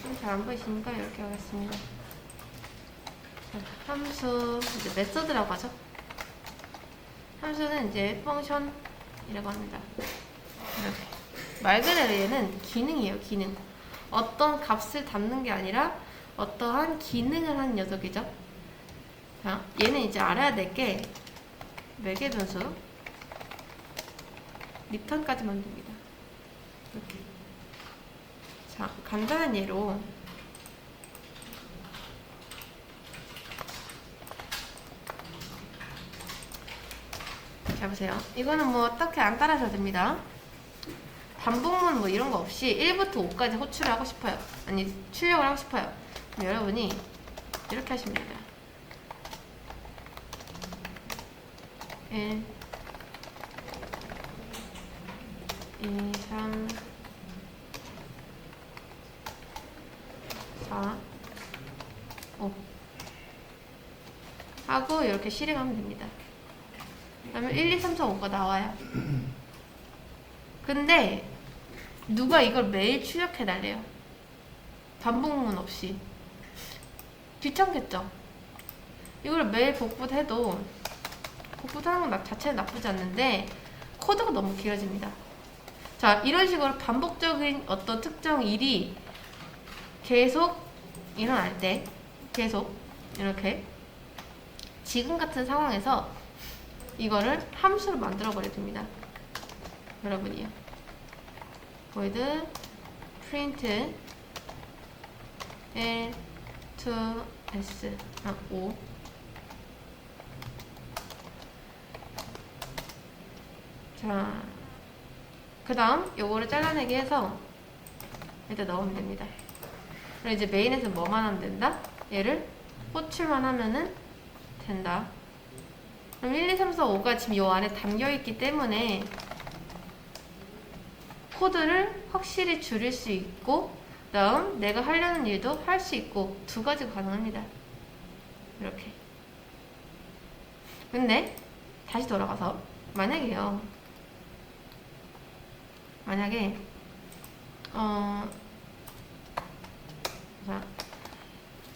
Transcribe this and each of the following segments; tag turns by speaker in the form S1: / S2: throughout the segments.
S1: 좀 잘 안 보이시니까 이렇게 하겠습니다. 자, 함수 이제 메서드라고 하죠. 함수는 이제 펑션이라고 합니다. 이렇게 말 그대로 얘는 기능이에요. 기능. 어떤 값을 담는 게 아니라 어떠한 기능을 하는 녀석이죠. 자, 얘는 이제 알아야 될 게 매개 변수 리턴까지 만듭니다. 이렇게. 자, 간단한 예로 자 보세요. 이거는 뭐 딱히 안 따라서 됩니다. 반복문 뭐 이런 거 없이 1부터 5까지 호출을 하고 싶어요. 아니 출력을 하고 싶어요. 그럼 여러분이 이렇게 하시면 됩니다. 1 2 3 4 5 하고 이렇게 실행하면 됩니다. 그러면 1, 2, 3, 4, 5가 나와요. 근데 누가 이걸 매일 출력해 달래요. 반복문 없이. 귀찮겠죠? 이걸 매일 복붙해도 복붙하는 건 자체는 나쁘지 않는데 코드가 너무 길어집니다. 자, 이런 식으로 반복적인 어떤 특정 일이 계속 일어날 때 계속 이렇게 지금 같은 상황에서 이거를 함수로 만들어 버려야 됩니다. 여러분이요. void print l to s 5 자, 그 다음 요거를 잘라내기 해서 일단 넣으면 됩니다. 그리고 이제 메인에서 뭐만 하면 된다? 얘를 호출만 하면은 된다. 그럼 1, 2, 3, 4, 5가 지금 요 안에 담겨있기 때문에 코드를 확실히 줄일 수 있고 다음 내가 하려는 일도 할 수 있고 두 가지가 가능합니다. 이렇게. 근데 다시 돌아가서 만약에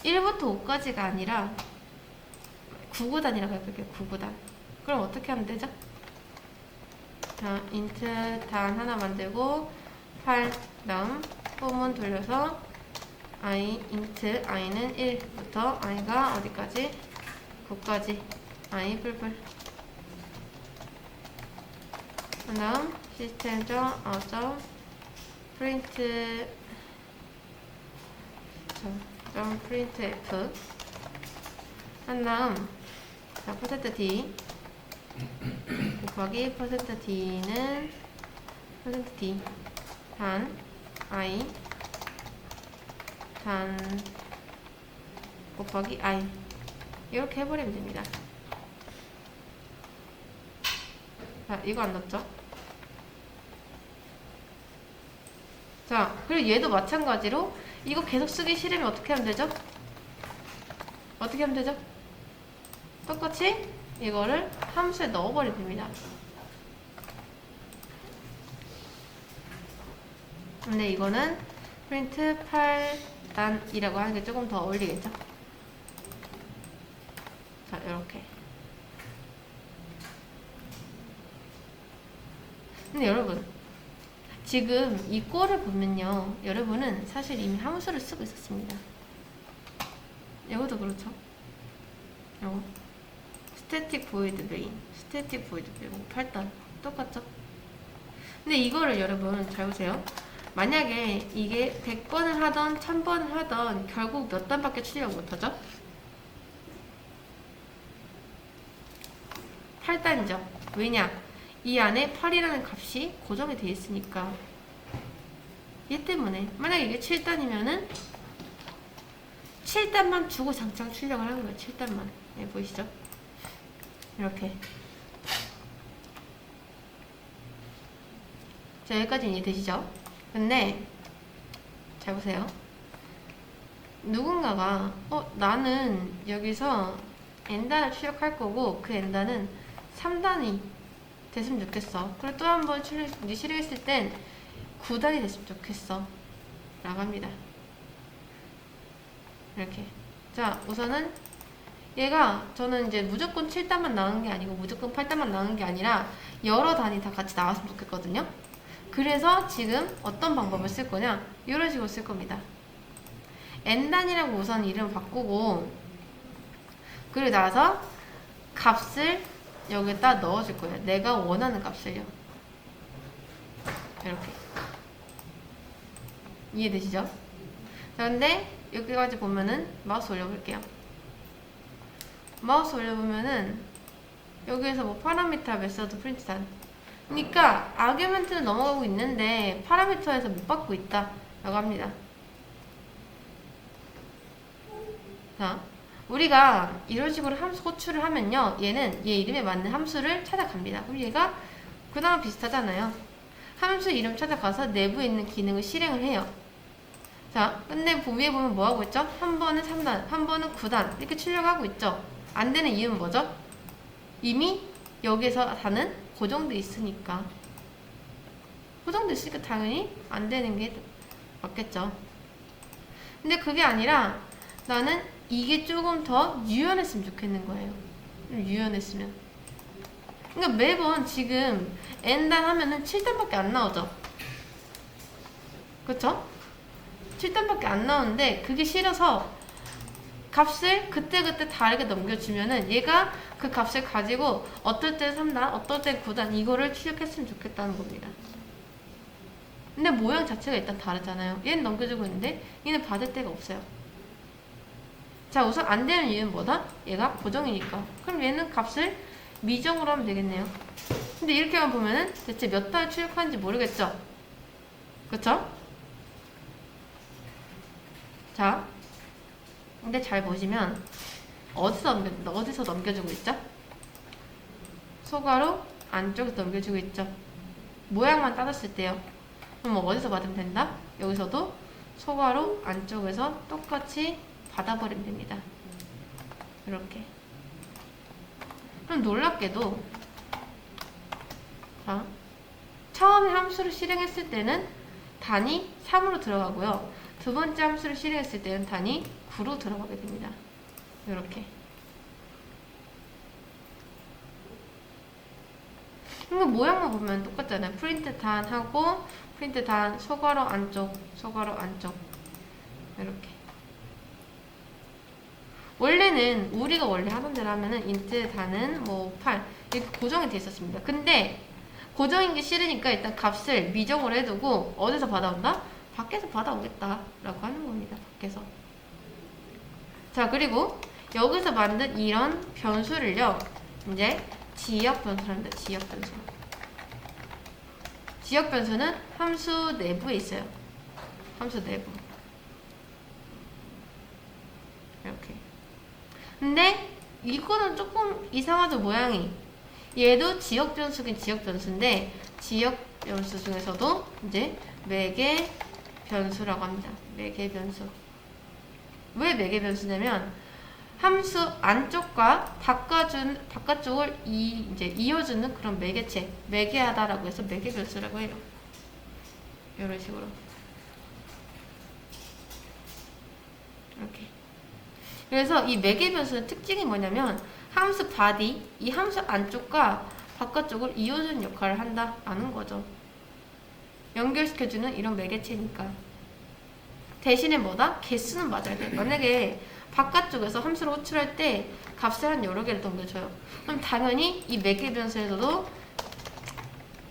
S1: 1부터 5까지가 아니라 9구단이라고 해볼게요. 9구단. 그럼 어떻게 하면 되죠? 자, int 단 하나 만들고 8 다음 폼은 돌려서 i int i는 1부터 i가 어디까지? 9까지 i 뿔뿔. 그 다음 system.out print printf 한 다음 자, %d 곱하기 %d는 %d 단 i 단 곱하기 i 이렇게 해버리면 됩니다. 자, 이거 안 넣었죠? 자, 그리고 얘도 마찬가지로 이거 계속 쓰기 싫으면 어떻게 하면 되죠? 어떻게 하면 되죠? 똑같이 이거를 함수에 넣어버리면 됩니다. 근데 이거는 print 8단이라고 하는 게 조금 더 어울리겠죠? 자, 이렇게. 근데 여러분, 지금 이 꼴을 보면요, 여러분은 사실 이미 함수를 쓰고 있었습니다. 이것도 그렇죠? 이거 static void main, static void main 8단 똑같죠? 근데 이거를 여러분 잘 보세요. 만약에 이게 100번을 하던 1000번을 하던 결국 몇 단밖에 출력 못하죠? 8단이죠. 왜냐? 이 안에 8이라는 값이 고정이 되어 있으니까. 얘 때문에 만약에 이게 7단이면은 7단만 주고 장창 출력을 하는 거예요. 7단만. 네, 보이시죠? 이렇게. 자, 여기까지 이해되시죠? 근데 잘 보세요. 누군가가 나는 여기서 엔단을 출력할 거고 그 엔단은 3단이 됐으면 좋겠어. 그리고 또 한 번 실행했을 땐 9단이 됐으면 좋겠어. 라고 합니다. 이렇게. 자, 우선은 얘가 저는 이제 무조건 7단만 나오는 게 아니고 무조건 8단만 나오는 게 아니라 여러 단이 다 같이 나왔으면 좋겠거든요. 그래서 지금 어떤 방법을 쓸 거냐? 이런 식으로 쓸 겁니다. n단이라고 우선 이름 바꾸고, 그리고 나서 값을 여기다 넣어줄 거예요. 내가 원하는 값을요. 이렇게. 이해되시죠? 그런데 여기까지 보면은 마우스 올려볼게요. 마우스 올려보면은 여기에서 뭐 파라미터 메서드 프린트단, 그러니까 아규멘트는 넘어가고 있는데 파라미터에서 못 받고 있다 라고 합니다. 자, 우리가 이런 식으로 함수 호출을 하면요, 얘는 얘 이름에 맞는 함수를 찾아갑니다. 그럼 얘가 그다음 비슷하잖아요. 함수 이름 찾아가서 내부에 있는 기능을 실행을 해요. 자, 근데 위에 보면 뭐 하고 있죠? 한 번은 3단, 한 번은 9단 이렇게 출력하고 있죠. 안 되는 이유는 뭐죠? 이미 여기서 단은 고정돼 있으니까. 고정돼 있으니까 당연히 안 되는 게 맞겠죠. 근데 그게 아니라 나는 이게 조금 더 유연했으면 좋겠는 거예요. 유연했으면. 그러니까 매번 지금 n단 하면은 7단밖에 안 나오죠. 그쵸? 7단밖에 안 나오는데 그게 싫어서 값을 그때그때 다르게 넘겨주면은 얘가 그 값을 가지고 어떨 때 3단, 어떨 때 9단 이거를 출력했으면 좋겠다는 겁니다. 근데 모양 자체가 일단 다르잖아요. 얘는 넘겨주고 있는데 얘는 받을 데가 없어요. 자, 우선 안 되는 이유는 뭐다? 얘가 고정이니까. 그럼 얘는 값을 미정으로 하면 되겠네요. 근데 이렇게만 보면은 대체 몇 단을 출력하는지 모르겠죠? 그쵸? 자, 근데 잘 보시면 어디서 넘겨주고 있죠? 소괄호 안쪽에서 넘겨주고 있죠? 모양만 따졌을 때요. 그럼 어디서 받으면 된다? 여기서도 소괄호 안쪽에서 똑같이 받아버리면 됩니다. 이렇게. 그럼 놀랍게도, 자, 처음에 함수를 실행했을 때는 단이 3으로 들어가고요. 두 번째 함수를 실행했을 때는 단이 9로 들어가게 됩니다. 이렇게. 그러니까 모양만 보면 똑같잖아요. 프린트 단하고 프린트 단 소괄호 안쪽, 소괄호 안쪽. 이렇게. 원래는 우리가 원래 하던 대로 하면은 인트 단은 뭐 8 이렇게 고정이 돼 있었습니다. 근데 고정인 게 싫으니까 일단 값을 미정으로 해두고 어디서 받아온다? 밖에서 받아오겠다 라고 하는 겁니다. 밖에서. 자, 그리고 여기서 만든 이런 변수를요, 이제 지역 변수랍니다. 지역 변수. 지역 변수는 함수 내부에 있어요. 함수 내부. 이렇게. 근데 이거는 조금 이상하죠, 모양이. 얘도 지역 변수긴 지역 변수인데 지역 변수 중에서도 이제 매개 변수라고 합니다. 매개 변수. 왜 매개 변수냐면 함수 안쪽과 바깥쪽을 이제 이어주는 그런 매개체, 매개하다라고 해서 매개 변수라고 해요. 이런 식으로. 이렇게. 그래서 이 매개 변수의 특징이 뭐냐면 함수 바디, 이 함수 안쪽과 바깥쪽을 이어주는 역할을 한다라는 거죠. 연결시켜주는 이런 매개체니까. 대신에 뭐다? 개수는 맞아야 돼. 만약에 바깥쪽에서 함수를 호출할 때 값을 한 여러 개를 넘겨줘요. 그럼 당연히 이 매개 변수에서도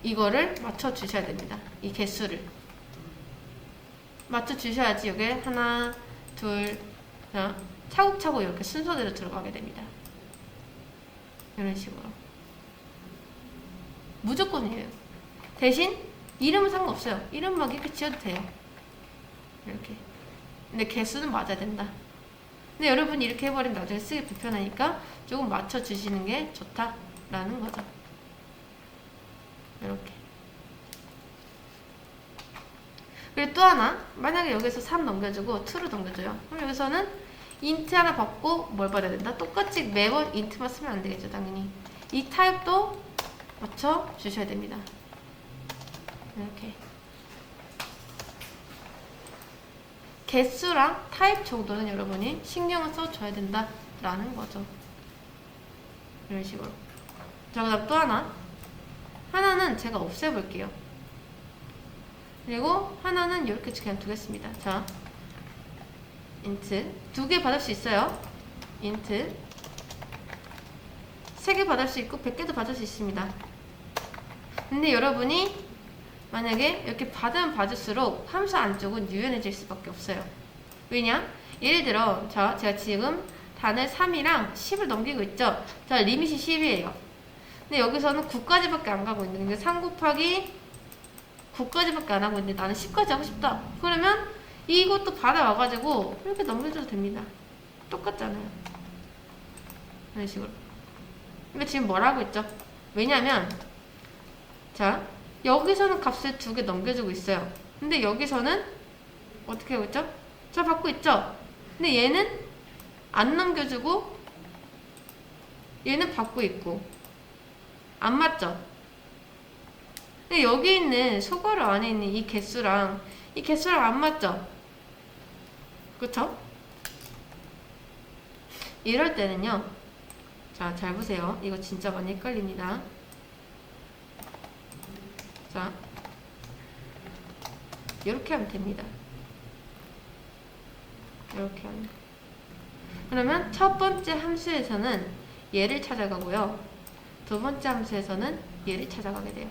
S1: 이거를 맞춰주셔야 됩니다. 이 개수를. 맞춰주셔야지 여기에 하나, 둘, 그냥 차곡차곡 이렇게 순서대로 들어가게 됩니다. 이런 식으로. 무조건이에요. 대신 이름은 상관없어요. 이름만 이렇게 지어도 돼요. 이렇게. 근데 개수는 맞아야 된다. 근데 여러분이 이렇게 해버리면 나중에 쓰기 불편하니까 조금 맞춰주시는 게 좋다라는 거죠. 이렇게. 그리고 또 하나, 만약에 여기서 3 넘겨주고 2를 넘겨줘요. 그럼 여기서는 인트 하나 받고 뭘 받아야 된다? 똑같이 매번 인트만 쓰면 안 되겠죠, 당연히. 이 타입도 맞춰주셔야 됩니다. 이렇게. 개수랑 타입 정도는 여러분이 신경을 써줘야 된다라는 거죠. 이런 식으로. 자, 그 다음 또 하나는 제가 없애볼게요. 그리고 하나는 이렇게 그냥 두겠습니다. 자, 인트 2개 받을 수 있어요. 인트 3개 받을 수 있고 100개도 받을 수 있습니다. 근데 여러분이 만약에 이렇게 받으면 받을수록 함수 안쪽은 유연해질 수밖에 없어요. 왜냐? 예를 들어 제가 지금 단을 3이랑 10을 넘기고 있죠. 자, 리밋이 10이에요. 근데 여기서는 9까지밖에 안 가고 있는데, 그러니까 3 곱하기 9까지밖에 안 하고 있는데 나는 10까지 하고 싶다. 그러면 이것도 받아와가지고 이렇게 넘겨줘도 됩니다. 똑같잖아요. 이런 식으로. 근데 지금 뭐라고 있죠? 왜냐면 자, 여기서는 값을 2개 넘겨주고 있어요. 근데 여기서는 어떻게 하고 있죠? 자, 받고 있죠? 근데 얘는 안 넘겨주고 얘는 받고 있고 안 맞죠? 근데 여기 있는 소괄호 안에 있는 이 개수랑 안 맞죠? 그쵸? 이럴 때는요, 자, 잘 보세요. 이거 진짜 많이 헷갈립니다. 자, 이렇게 하면 됩니다. 이렇게 하면. 그러면 첫 번째 함수에서는 얘를 찾아가고요. 두 번째 함수에서는 얘를 찾아가게 돼요.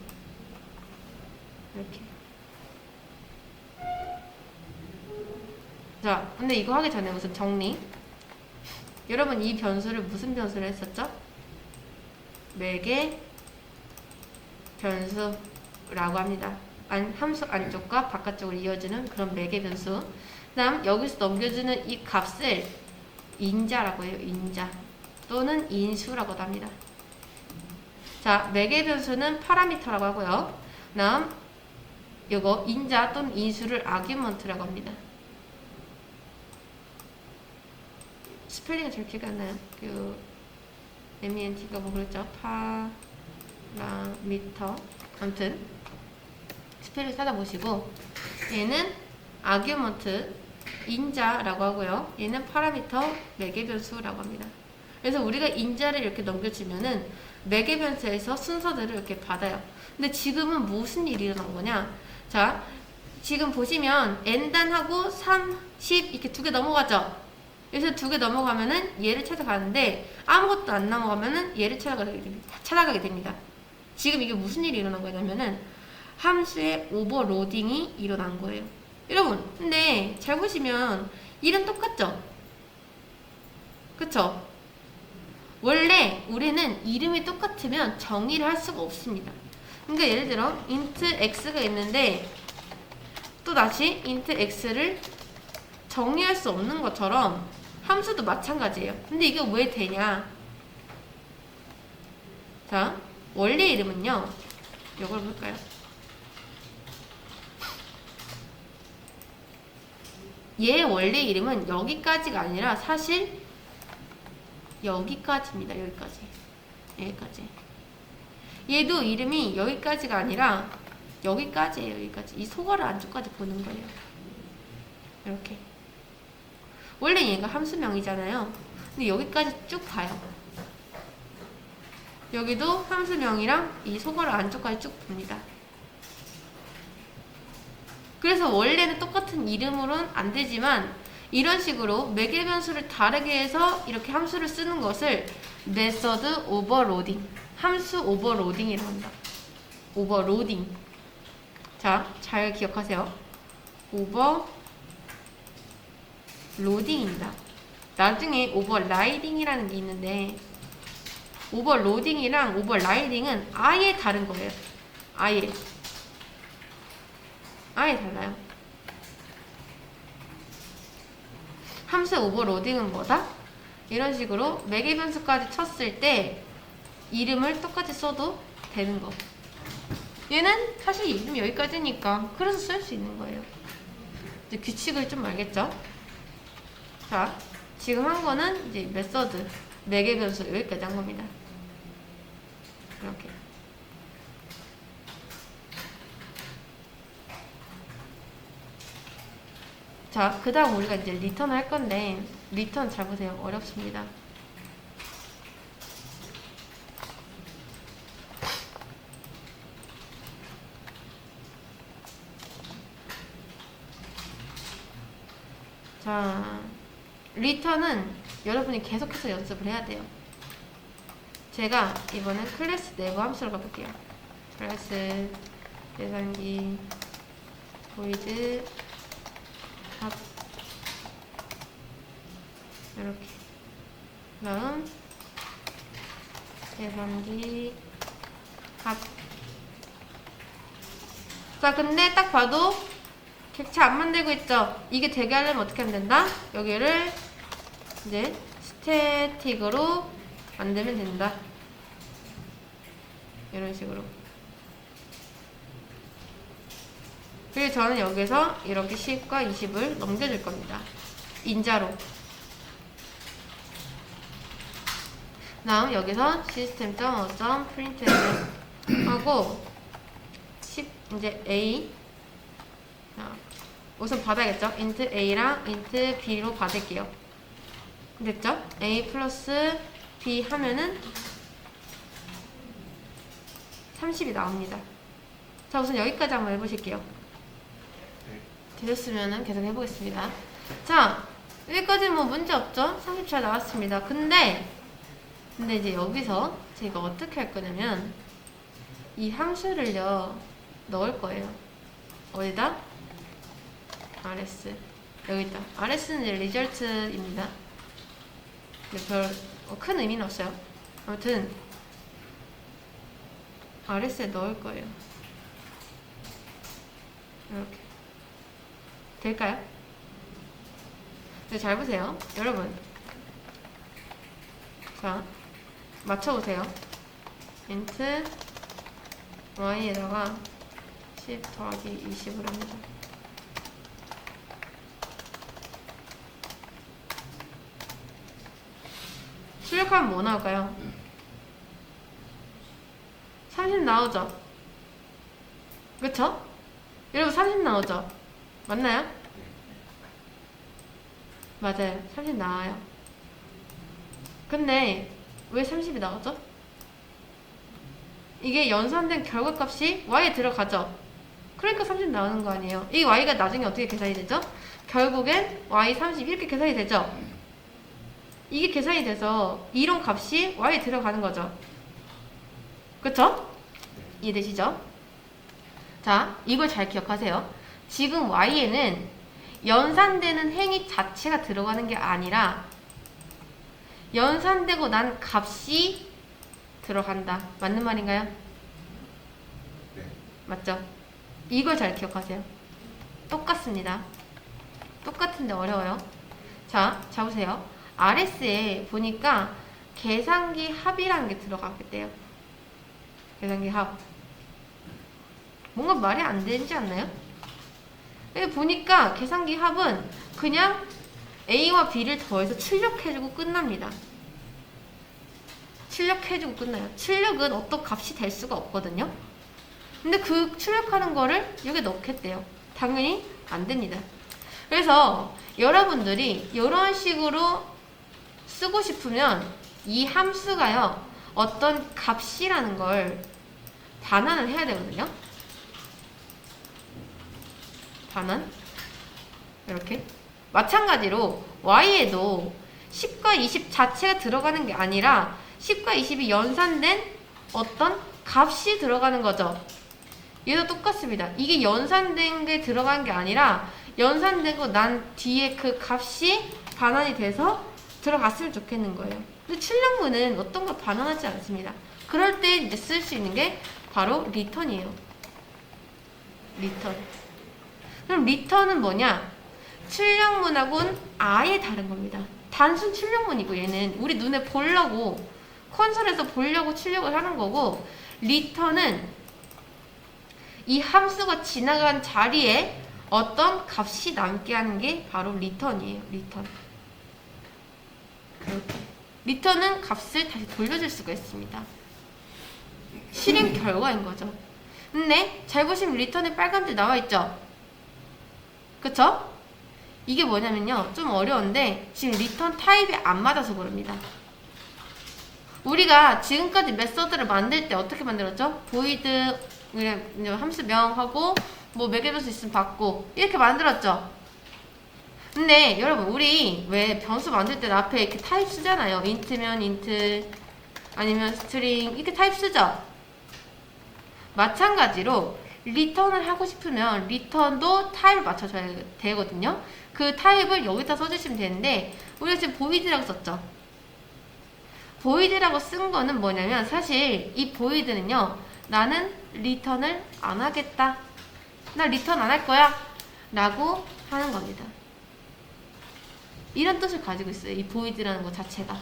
S1: 이렇게. 자, 근데 이거 하기 전에 우선 정리. 여러분, 이 변수를 무슨 변수를 했었죠? 매개 변수라고 합니다. 함수 안쪽과 바깥쪽으로 이어지는 그런 매개 변수. 그 다음 여기서 넘겨주는 이 값을 인자라고 해요. 인자 또는 인수라고도 합니다. 자, 매개 변수는 파라미터라고 하고요. 그 다음 이거 인자 또는 인수를 아규먼트라고 합니다. 스펠링은 잘 기억이 안 나요. 그 MENT가 뭐 그랬죠? 파라미터. 아무튼 스펠링 찾아보시고, 얘는 아규먼트 인자라고 하고요. 얘는 파라미터 매개 변수라고 합니다. 그래서 우리가 인자를 이렇게 넘겨주면은 매개 변수에서 순서대로 이렇게 받아요. 근데 지금은 무슨 일이 일어난 거냐? 자, 지금 보시면 n단하고 3, 10 이렇게 2개 넘어가죠? 그래서 2개 넘어가면은 얘를 찾아가는데 아무것도 안 넘어가면은 얘를 찾아가게 됩니다. 지금 이게 무슨 일이 일어난 거냐면은 함수의 오버로딩이 일어난 거예요. 여러분, 근데 잘 보시면 일은 똑같죠? 그쵸? 원래 우리는 이름이 똑같으면 정의를 할 수가 없습니다. 그러니까 예를 들어 int x가 있는데 또 다시 int x를 정의할 수 없는 것처럼 함수도 마찬가지예요. 근데 이게 왜 되냐? 자, 원래 이름은요, 이걸 볼까요? 얘 원래 이름은 여기까지가 아니라 사실 여기까지입니다. 여기까지. 얘도 이름이 여기까지가 아니라 여기까지예요. 여기까지. 이 소괄호 안쪽까지 보는 거예요. 이렇게. 원래 얘가 함수명이잖아요. 근데 여기까지 쭉 봐요. 여기도 함수명이랑 이 소괄호 안쪽까지 쭉 봅니다. 그래서 원래는 똑같은 이름으로는 안 되지만 이런 식으로 매개 변수를 다르게 해서 이렇게 함수를 쓰는 것을 메서드 오버로딩, 함수 오버로딩이라고 한다. 오버로딩. 자, 잘 기억하세요. 오버로딩입니다. 나중에 오버라이딩이라는 게 있는데 오버로딩이랑 오버라이딩은 아예 다른 거예요. 아예 달라요. 함수 오버로딩은 뭐다? 이런 식으로 매개 변수까지 쳤을 때 이름을 똑같이 써도 되는 거. 얘는 사실 이름 여기까지니까 그래서 쓸 수 있는 거예요. 이제 규칙을 좀 알겠죠? 자, 지금 한 거는 이제 메서드 매개 변수 여기까지 한 겁니다. 이렇게. 자, 그 다음 우리가 이제 리턴 할 건데, 리턴 잘 보세요. 어렵습니다. 자, 리턴은 여러분이 계속해서 연습을 해야 돼요. 제가 이번엔 클래스 내부 함수를 가볼게요. 클래스 계산기 보이드 합 이렇게 다음 계산기 합. 자, 근데 딱 봐도 객체 안 만들고 있죠? 이게 되게 하려면 어떻게 하면 된다? 여기를 이제 스태틱으로 만들면 된다. 이런 식으로. 그리고 저는 여기서 이렇게 10과 20을 넘겨줄 겁니다. 인자로. 다음 여기서 system.out.println 하고 10 이제 a 우선 받아야겠죠? int a랑 int b로 받을게요. 됐죠? a 플러스 b 하면은 30이 나옵니다. 자, 우선 여기까지 한번 해보실게요. 되셨으면은 계속 해보겠습니다. 자, 여기까지는 뭐 문제 없죠? 30초 나왔습니다. 근데 이제 여기서 제가 어떻게 할 거냐면 이 함수를요 넣을 거예요. 어디다? rs. 여기 있다. rs는 이제 result입니다. 별 큰 의미는 없어요. 아무튼 rs에 넣을 거예요. 이렇게 될까요? 네, 잘 보세요, 여러분. 자, 맞춰보세요. int y에다가 10 더하기 20을 합니다. 출력하면 뭐 나올까요? 30 나오죠? 그쵸? 여러분 30 나오죠? 맞나요? 맞아요. 30 나와요. 근데 왜 30이 나오죠? 이게 연산된 결과값이 y에 들어가죠? 그러니까 30 나오는 거 아니에요. 이 y가 나중에 어떻게 계산이 되죠? 결국엔 y 30 이렇게 계산이 되죠? 이게 계산이 돼서 이런 값이 y에 들어가는 거죠. 그쵸? 이해되시죠? 자, 이걸 잘 기억하세요. 지금 y에는 연산되는 행위 자체가 들어가는 게 아니라 연산되고 난 값이 들어간다. 맞는 말인가요?
S2: 네.
S1: 맞죠? 이걸 잘 기억하세요. 똑같습니다. 똑같은데 어려워요. 자, 보세요. RS에 보니까 계산기 합이라는 게 들어가겠대요. 계산기 합. 뭔가 말이 안 되지 않나요? 여기 보니까 계산기 합은 그냥 A와 B를 더해서 출력해주고 끝납니다. 출력해주고 끝나요. 출력은 어떤 값이 될 수가 없거든요. 근데 그 출력하는 거를 여기 넣겠대요. 당연히 안 됩니다. 그래서 여러분들이 이런 식으로 쓰고 싶으면 이 함수가요, 어떤 값이라는 걸 반환을 해야 되거든요. 반환. 이렇게. 마찬가지로 y에도 10과 20 자체가 들어가는 게 아니라 10과 20이 연산된 어떤 값이 들어가는 거죠. 얘도 똑같습니다. 이게 연산된 게 들어간 게 아니라 연산되고 난 뒤에 그 값이 반환이 돼서 들어갔으면 좋겠는 거예요. 근데 출력문은 어떤 걸 반환하지 않습니다. 그럴 때 이제 쓸 수 있는 게 바로 return이에요. return. 그럼 return은 뭐냐? 출력문하고는 아예 다른 겁니다. 단순 출력문이고 얘는 우리 눈에 보려고 콘솔에서 보려고 출력을 하는 거고, return은 이 함수가 지나간 자리에 어떤 값이 남게 하는 게 바로 return이에요. return. 이렇게. return은 값을 다시 돌려줄 수가 있습니다. 실행 결과인 거죠. 근데 잘 보시면 return에 빨간 줄 나와 있죠? 그쵸? 이게 뭐냐면요. 좀 어려운데 지금 리턴 타입이 안 맞아서 그럽니다. 우리가 지금까지 메서드를 만들 때 어떻게 만들었죠? void 그냥 함수명하고 뭐 몇 개 변수 있으면 받고 이렇게 만들었죠. 근데 여러분 우리 왜 변수 만들 때 앞에 이렇게 타입 쓰잖아요. int면 int 아니면 string 이렇게 타입 쓰죠. 마찬가지로 리턴을 하고 싶으면 리턴도 타입을 맞춰줘야 되거든요. 그 타입을 여기다 써주시면 되는데 우리가 지금 void라고 썼죠. void라고 쓴 거는 뭐냐면 사실 이 void는요. 나는 리턴을 안 하겠다. 나 리턴 안 할 거야. 라고 하는 겁니다. 이런 뜻을 가지고 있어요. 이 void라는 것 자체가.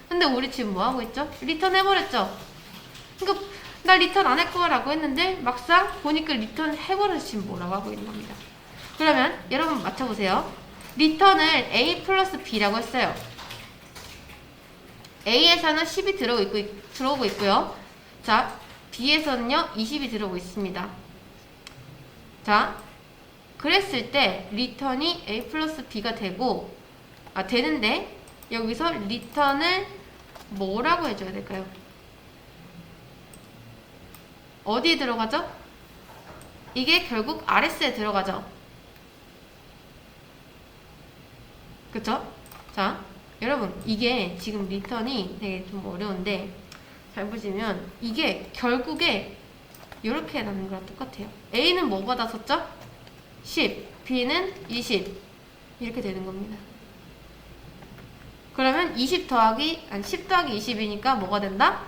S1: 근데 우리 지금 뭐 하고 있죠? 리턴 해버렸죠? 그러니까 나 리턴 안 할 거라고 했는데 막상 보니까 리턴 해버려서 지금 뭐라고 하고 있는 겁니다. 그러면 여러분 맞춰보세요. 리턴을 a 플러스 b라고 했어요. a에서는 10이 들어오고 있고요. 자, b에서는요 20이 들어오고 있습니다. 자, 그랬을 때 리턴이 a 플러스 b가 되는데 여기서 리턴을 뭐라고 해줘야 될까요? 어디에 들어가죠? 이게 결국 RS에 들어가죠. 그쵸? 자, 여러분 이게 지금 리턴이 되게 좀 어려운데 잘 보시면 이게 결국에 이렇게 나는 거랑 똑같아요. A는 뭐 받았었죠? 10, B는 20 이렇게 되는 겁니다. 그러면 10 더하기 20이니까 뭐가 된다?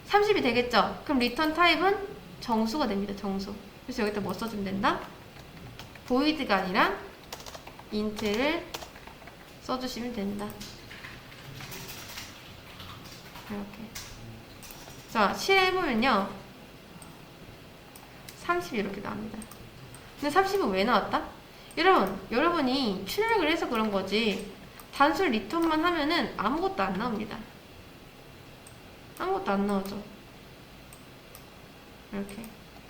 S1: 30이 되겠죠? 그럼 리턴 타입은 정수가 됩니다. 정수. 그래서 여기다 뭐 써주면 된다? void가 아니라 int를 써주시면 된다. 이렇게. 자, 실행해보면요. 30이 이렇게 나옵니다. 근데 30은 왜 나왔다? 여러분이 출력을 해서 그런 거지 단순 리턴만 하면은 아무것도 안 나옵니다. 아무것도 안 나오죠. 이렇게.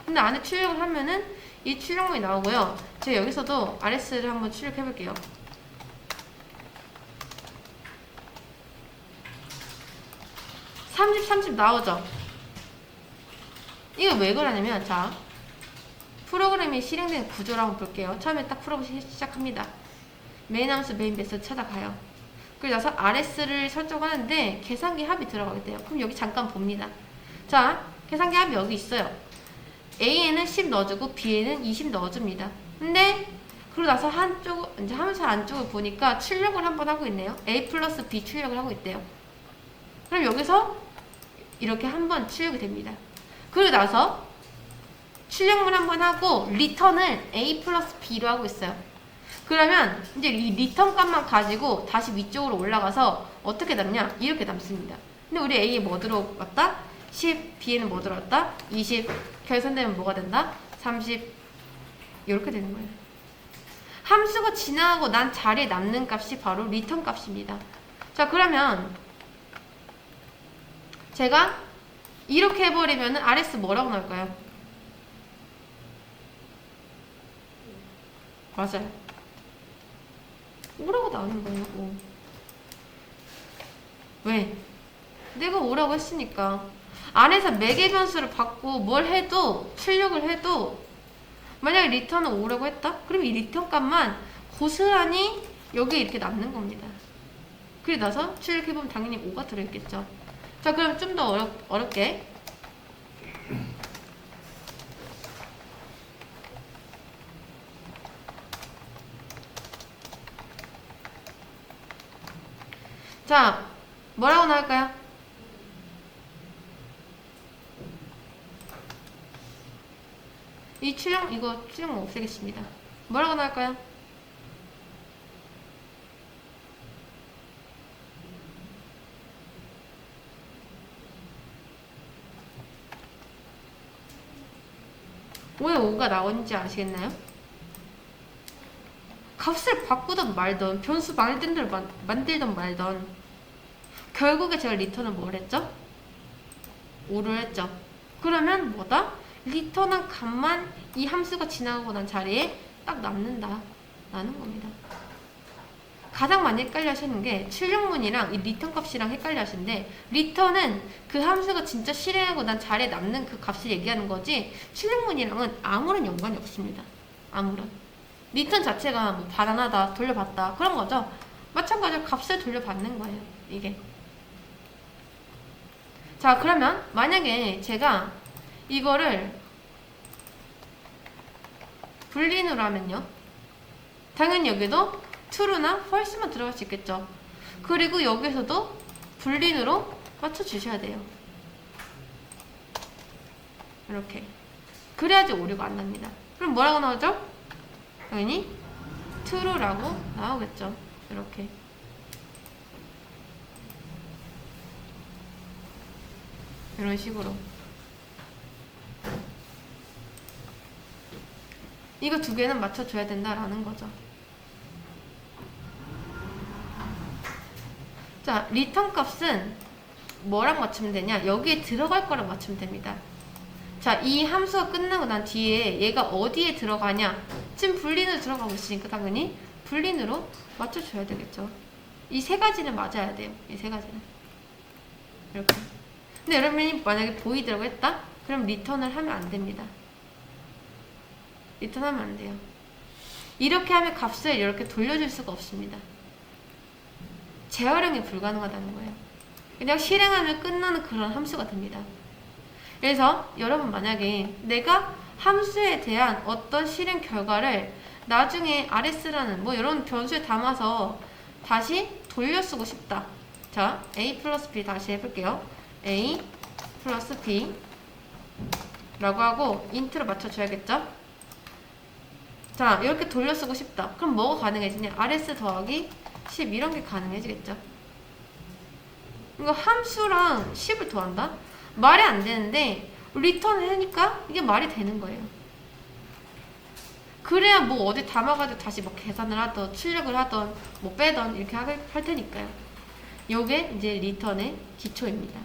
S1: 근데 안에 출력을 하면은 이 출력물이 나오고요. 제가 여기서도 RS를 한번 출력해 볼게요. 30 나오죠? 이거 왜 그러냐면, 자, 프로그램이 실행된 구조를 한번 볼게요. 처음에 딱 풀어보기 시작합니다. 메인 함수 메인 메서드 찾아가요. 그리고 나서 RS를 설정하는데 계산기 합이 들어가게 돼요. 그럼 여기 잠깐 봅니다. 자, 계산기 합이 여기 있어요. A에는 10 넣어주고 B에는 20 넣어줍니다. 근데 그러고 나서 이제 함수 안쪽을 보니까 출력을 한번 하고 있네요. A 플러스 B 출력을 하고 있대요. 그럼 여기서 이렇게 한번 출력이 됩니다. 그리고 나서 출력만 한번 하고 리턴을 A 플러스 B로 하고 있어요. 그러면 이제 이 리턴 값만 가지고 다시 위쪽으로 올라가서 어떻게 남냐? 이렇게 남습니다. 근데 우리 A에 뭐 들어왔다? 10, B에는 뭐 들어왔다? 20. 결산되면 뭐가 된다? 30. 이렇게 되는 거예요. 함수가 지나가고 난 자리에 남는 값이 바로 리턴 값입니다. 자, 그러면 제가 이렇게 해버리면 RS 뭐라고 나올까요? 맞아요. 5라고 나오는 거예요. 5. 왜? 내가 5라고 했으니까. 안에서 매개 변수를 받고 뭘 해도 출력을 해도 만약에 리턴은 5라고 했다? 그럼 이 리턴 값만 고스란히 여기에 이렇게 남는 겁니다. 그리고 나서 출력해보면 당연히 5가 들어있겠죠. 자, 그럼 좀 더 어렵게. 자, 뭐라고 나올까요? 이거 출력 없애겠습니다. 뭐라고 나올까요? 왜 5가 나오는지 아시겠나요? 값을 바꾸던 말던 변수 만들던 말던 결국에 제가 리턴은 뭘 했죠? 5를 했죠. 그러면 뭐다? 리턴한 값만 이 함수가 지나가고 난 자리에 딱 남는다. 라는 겁니다. 가장 많이 헷갈려 하시는 게 76문이랑 이 리턴 값이랑 헷갈려 하시는데, 리턴은 그 함수가 진짜 실행하고 난 자리에 남는 그 값을 얘기하는 거지 76문이랑은 아무런 연관이 없습니다. 아무런. 리턴 자체가 뭐 받아나다, 돌려받다 그런 거죠. 마찬가지로 값을 돌려받는 거예요. 이게. 자, 그러면 만약에 제가 이거를 불린으로 하면요, 당연히 여기도 true나 false만 들어갈 수 있겠죠. 그리고 여기서도 불린으로 맞춰주셔야 돼요. 이렇게. 그래야지 오류가 안 납니다. 그럼 뭐라고 나오죠? 당연히 true라고 나오겠죠. 이렇게. 이런 식으로. 이거 두 개는 맞춰줘야 된다라는 거죠. 자, 리턴 값은 뭐랑 맞추면 되냐? 여기에 들어갈 거랑 맞추면 됩니다. 자, 이 함수가 끝나고 난 뒤에 얘가 어디에 들어가냐? 지금 불린으로 들어가고 있으니까 당연히 불린으로 맞춰줘야 되겠죠. 이 세 가지는 맞아야 돼요. 이 세 가지는. 이렇게. 근데 여러분이 만약에 보이더라고 했다? 그럼 리턴을 하면 안 됩니다. 리턴하면 안 돼요. 이렇게 하면 값을 이렇게 돌려줄 수가 없습니다. 재활용이 불가능하다는 거예요. 그냥 실행하면 끝나는 그런 함수가 됩니다. 그래서 여러분 만약에 내가 함수에 대한 어떤 실행 결과를 나중에 RS라는 뭐 이런 변수에 담아서 다시 돌려 쓰고 싶다. 자, A 플러스 B 다시 해볼게요. A 플러스 B 라고 하고 인트로 맞춰줘야겠죠? 자, 이렇게 돌려 쓰고 싶다. 그럼 뭐가 가능해지냐? RS 더하기 10 이런 게 가능해지겠죠? 이거 함수랑 10을 더한다? 말이 안 되는데 리턴을 하니까 이게 말이 되는 거예요. 그래야 뭐 어디 담아가지고 다시 뭐 계산을 하던 출력을 하던 뭐 빼던 이렇게 할 테니까요. 요게 이제 리턴의 기초입니다.